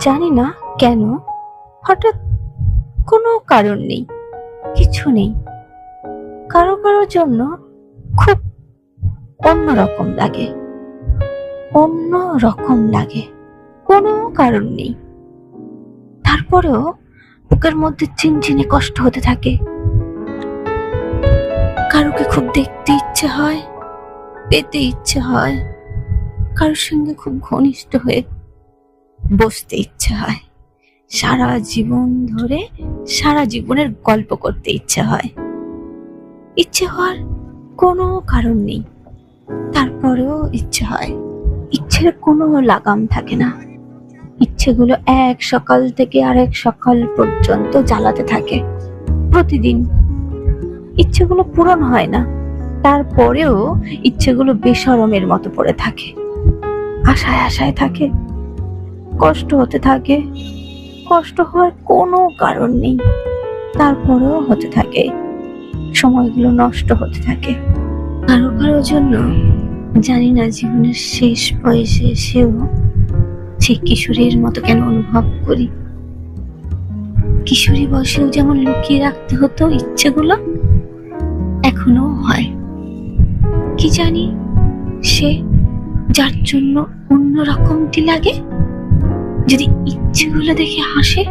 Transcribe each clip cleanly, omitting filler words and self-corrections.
জানি না কেন হঠাৎ কোনো কারণ নেই, কিছু নেই, কারো কারোর জন্য খুব অন্যরকম লাগে, অন্যরকম লাগে, কোনো কারণ নেই। তারপরেও বুকের মধ্যে চিনচিনে কষ্ট হতে থাকে। কারোকে খুব দেখতে ইচ্ছে হয়, পেতে ইচ্ছে হয়, কারোর সঙ্গে খুব ঘনিষ্ঠ হয়ে বসতে ইচ্ছে হয়, সারা জীবন ধরে সারা জীবনের গল্প করতে ইচ্ছে হয়। ইচ্ছে হওয়ার কোনো কারণ নেই, তারপরেও ইচ্ছে হয়। ইচ্ছের কোনো লাগাম থাকে না, ইচ্ছেগুলো এক সকাল থেকে আরেক সকাল পর্যন্ত জ্বালাতে থাকে। প্রতিদিন ইচ্ছেগুলো পূরণ হয় না, তারপরেও ইচ্ছেগুলো বেশরমের মতো পড়ে থাকে, আশায় আশায় থাকে, কষ্ট হতে থাকে। কষ্ট হওয়ার কোনো কারণ নেই, তারপরেও হতে থাকে, সময়গুলো নষ্ট হতে থাকে। কারো কারোর জন্য জানি না জীবনের শেষ বয়সে এসেও সেই কিশোরীর মতো কেন অনুভব করি। কিশোরী বয়সেও যেমন লুকিয়ে রাখতে হতো ইচ্ছেগুলো, এখনো হয়। কি জানি সে যার জন্য অন্যরকমটি লাগে, যদি ইচ্ছেগুলো দেখে হাসে,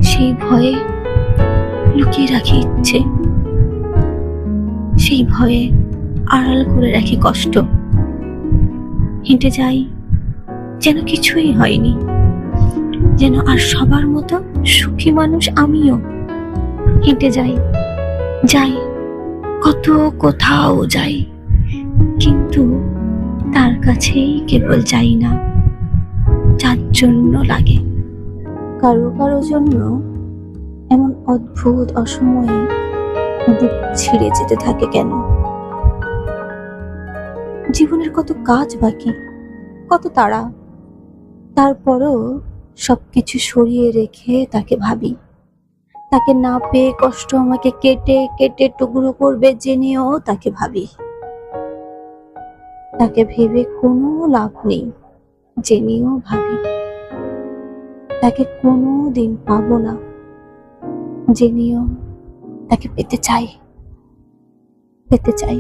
সেই ভয়ে লুকিয়ে রাখি ইচ্ছে, সেই ভয়ে আড়াল করে রাখি কষ্ট। হেঁটে যাই যেন কিছুই হয়নি, যেন আর সবার মতো সুখী মানুষ আমিও। হেঁটে যাই, যাই, কত কোথাও যাই, কিন্তু তার কাছেই কেবল যাই না যার জন্য লাগে। কারো কারো জন্য এমন অদ্ভুত অসময়ে বুক ছিঁড়ে যেতে থাকে কেন? জীবনের কত কাজ বাকি, কত তাড়া, তারপরও সবকিছু সরিয়ে রেখে তাকে ভাবি। তাকে না পেয়ে কষ্ট আমাকে কেটে কেটে টুকরো করবে জেনেও তাকে ভাবি। তাকে ভেবে কোনো লাভ নেই জেনেও ভাবি। তাকে কোনো দিন পাবো না জেনেও তাকে পেতে চাই, পেতে চাই।